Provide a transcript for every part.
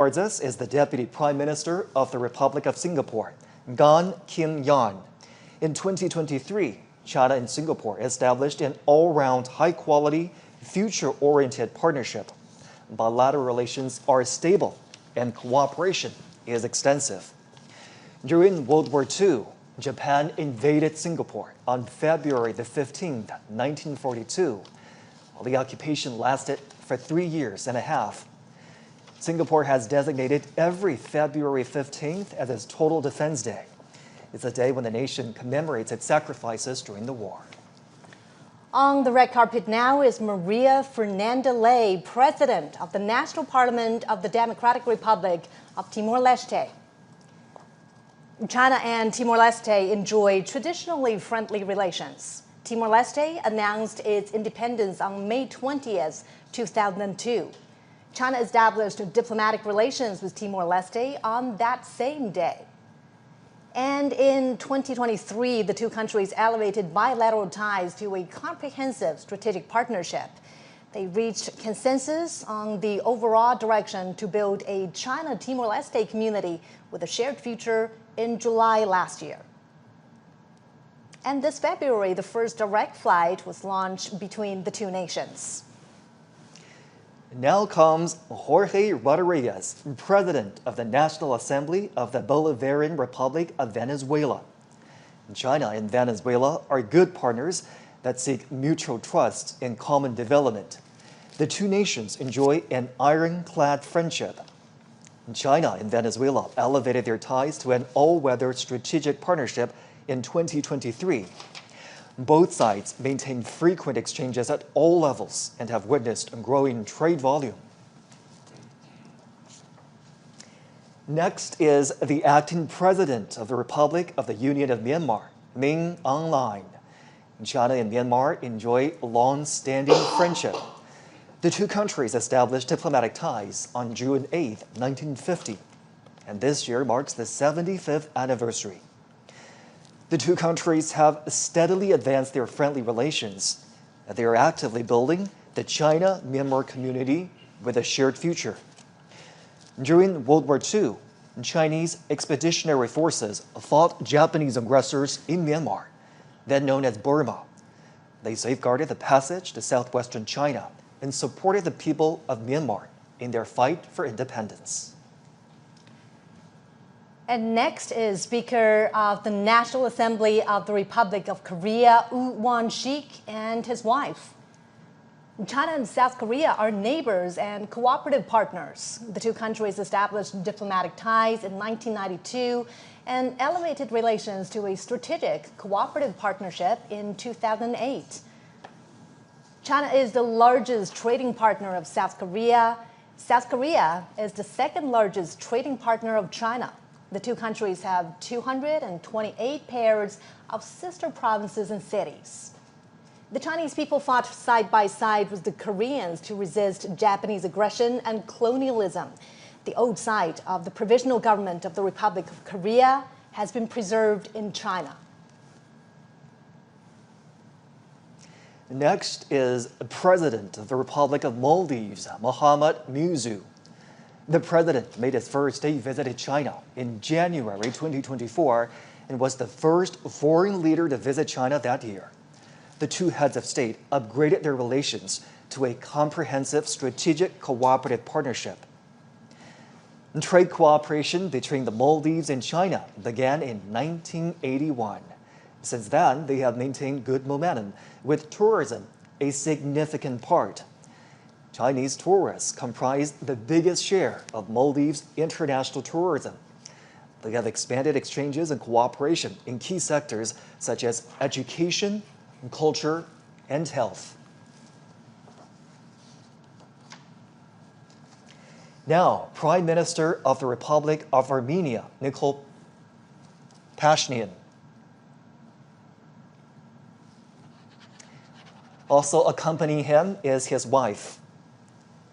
Towards us is the Deputy Prime Minister of the Republic of Singapore, Gan Kim Yan. In 2023, China and Singapore established an all-round, high-quality, future-oriented partnership. Bilateral relations are stable and cooperation is extensive. During World War II, Japan invaded Singapore on February the 15th, 1942. While the occupation lasted for 3 years and a half. Singapore has designated every February 15th as its Total Defense Day. It's a day when the nation commemorates its sacrifices during the war. On the red carpet now is Maria Fernanda Ley, President of the National Parliament of the Democratic Republic of Timor-Leste. China and Timor-Leste enjoy traditionally friendly relations. Timor-Leste announced its independence on May 20th, 2002. China established diplomatic relations with Timor-Leste on that same day. And in 2023, the two countries elevated bilateral ties to a comprehensive strategic partnership. They reached consensus on the overall direction to build a China-Timor-Leste community with a shared future in July last year. And this February, the first direct flight was launched between the two nations. Now comes Jorge Rodriguez, President of the National Assembly of the Bolivarian Republic of Venezuela. China and Venezuela are good partners that seek mutual trust and common development. The two nations enjoy an ironclad friendship. China and Venezuela elevated their ties to an all-weather strategic partnership in 2023. Both sides maintain frequent exchanges at all levels and have witnessed a growing trade volume. Next is the acting president of the Republic of the Union of Myanmar, Min Aung Hlaing. China and Myanmar enjoy long-standing friendship. The two countries established diplomatic ties on June 8, 1950, and this year marks the 75th anniversary. The two countries have steadily advanced their friendly relations. They are actively building the China-Myanmar community with a shared future. During World War II, Chinese expeditionary forces fought Japanese aggressors in Myanmar, then known as Burma. They safeguarded the passage to southwestern China and supported the people of Myanmar in their fight for independence. And next is Speaker of the National Assembly of the Republic of Korea, AQ1G, and his wife. China and South Korea are neighbors and cooperative partners. The two countries established diplomatic ties in 1992 and elevated relations to a strategic cooperative partnership in 2008. China is the largest trading partner of South Korea. South Korea is the second largest trading partner of China. The two countries have 228 pairs of sister provinces and cities. The Chinese people fought side by side with the Koreans to resist Japanese aggression and colonialism. The old site of the Provisional Government of the Republic of Korea has been preserved in China. Next is President of the Republic of Maldives, Mohamed Muizzu. The president made his first state visit to China in January 2024 and was the first foreign leader to visit China that year. The two heads of state upgraded their relations to a comprehensive strategic cooperative partnership. Trade cooperation between the Maldives and China began in 1981. Since then, they have maintained good momentum, with tourism a significant part. Chinese tourists comprise the biggest share of Maldives' international tourism. They have expanded exchanges and cooperation in key sectors such as education, culture, and health. Now, Prime Minister of the Republic of Armenia, Nikol Pashinyan. Also accompanying him is his wife.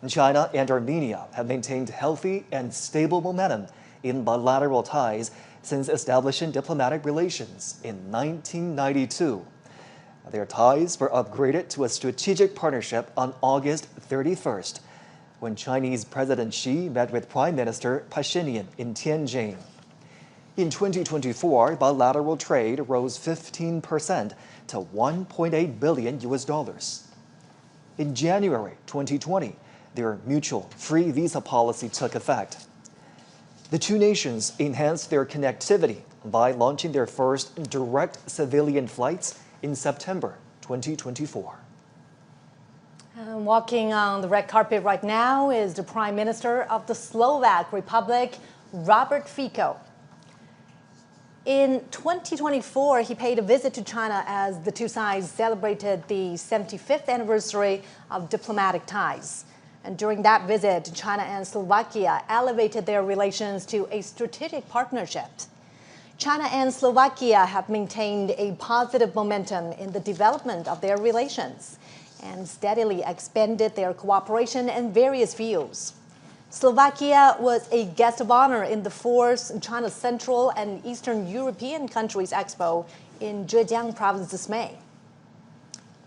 China and Armenia have maintained healthy and stable momentum in bilateral ties since establishing diplomatic relations in 1992. Their ties were upgraded to a strategic partnership on August 31st, when Chinese President Xi met with Prime Minister Pashinyan in Tianjin. In 2024, bilateral trade rose 15% to $1.8 billion. In January 2020, their mutual free visa policy took effect. The two nations enhanced their connectivity by launching their first direct civilian flights in September 2024. Walking on the red carpet right now is the Prime Minister of the Slovak Republic, Robert Fico. In 2024, he paid a visit to China as the two sides celebrated the 75th anniversary of diplomatic ties. And during that visit, China and Slovakia elevated their relations to a strategic partnership. China and Slovakia have maintained a positive momentum in the development of their relations and steadily expanded their cooperation in various fields. Slovakia was a guest of honor in the fourth China Central and Eastern European Countries Expo in Zhejiang Province this May.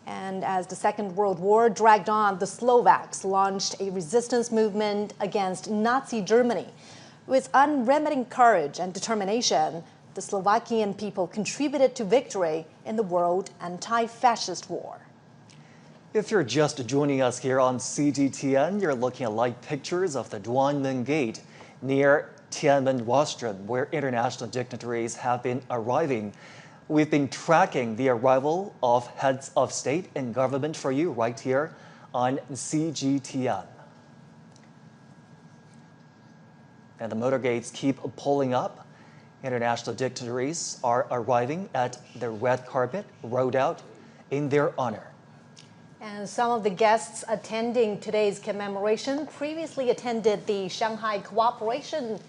And as the Second World War dragged on, the Slovaks launched a resistance movement against Nazi Germany. With unremitting courage and determination, the Slovakian people contributed to victory in the world anti-fascist war. If you're just joining us here on CGTN, you're looking at live pictures of the Tiananmen Gate near Tiananmen Rostrum, where international dignitaries have been arriving. We've been tracking the arrival of heads of state and government for you right here on CGTN. And the motorcades keep pulling up. International dignitaries are arriving at the red carpet rolled out in their honor. And some of the guests attending today's commemoration previously attended the Shanghai Cooperation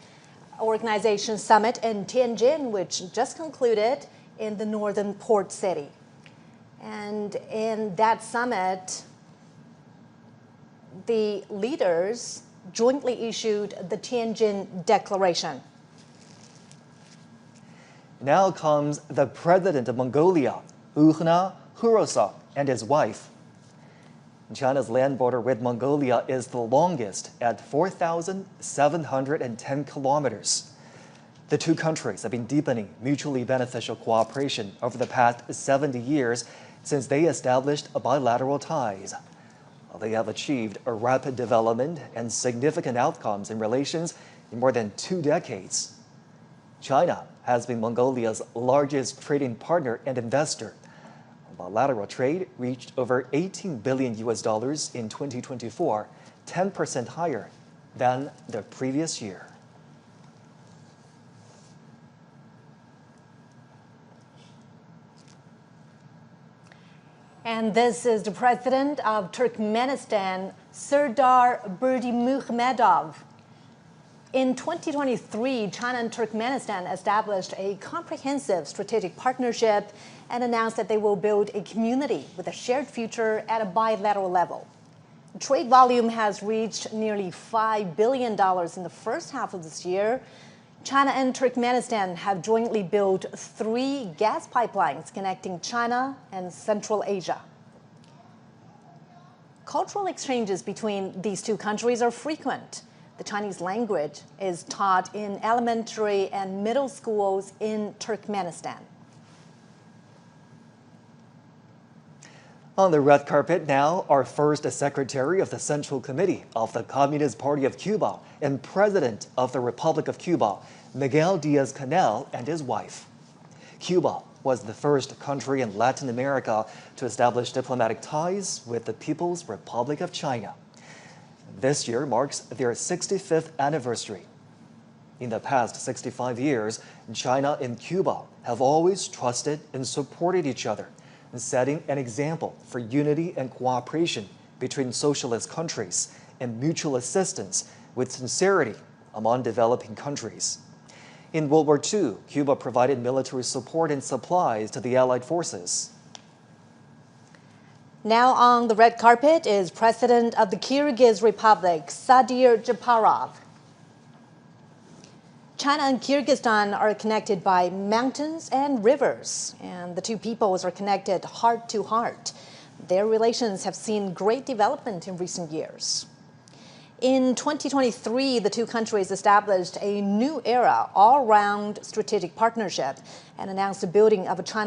Organization Summit in Tianjin, which just concluded in the northern port city. And in that summit, the leaders jointly issued the Tianjin Declaration. Now comes the president of Mongolia, Ukhna Hurosa, and his wife. China's land border with Mongolia is the longest at 4,710 kilometers. The two countries have been deepening mutually beneficial cooperation over the past 70 years since they established bilateral ties. They have achieved a rapid development and significant outcomes in relations in more than 2 decades. China has been Mongolia's largest trading partner and investor. Bilateral trade reached over $18 billion in 2024, 10% higher than the previous year. And this is the president of Turkmenistan, Serdar Berdimuhamedov. In 2023, China and Turkmenistan established a comprehensive strategic partnership and announced that they will build a community with a shared future at a bilateral level. Trade volume has reached nearly $5 billion in the first half of this year. China and Turkmenistan have jointly built 3 gas pipelines connecting China and Central Asia. Cultural exchanges between these two countries are frequent. The Chinese language is taught in elementary and middle schools in Turkmenistan. On the red carpet now, our first Secretary of the Central Committee of the Communist Party of Cuba and President of the Republic of Cuba, Miguel Diaz-Canel, and his wife. Cuba was the first country in Latin America to establish diplomatic ties with the People's Republic of China. This year marks their 65th anniversary. In the past 65 years, China and Cuba have always trusted and supported each other, setting an example for unity and cooperation between socialist countries and mutual assistance with sincerity among developing countries. In World War II, Cuba provided military support and supplies to the Allied forces. Now on the red carpet is President of the Kyrgyz Republic, Sadir Japarov. China and Kyrgyzstan are connected by mountains and rivers, and the two peoples are connected heart to heart. Their relations have seen great development in recent years. In 2023, the two countries established a new era all-round strategic partnership and announced the building of a China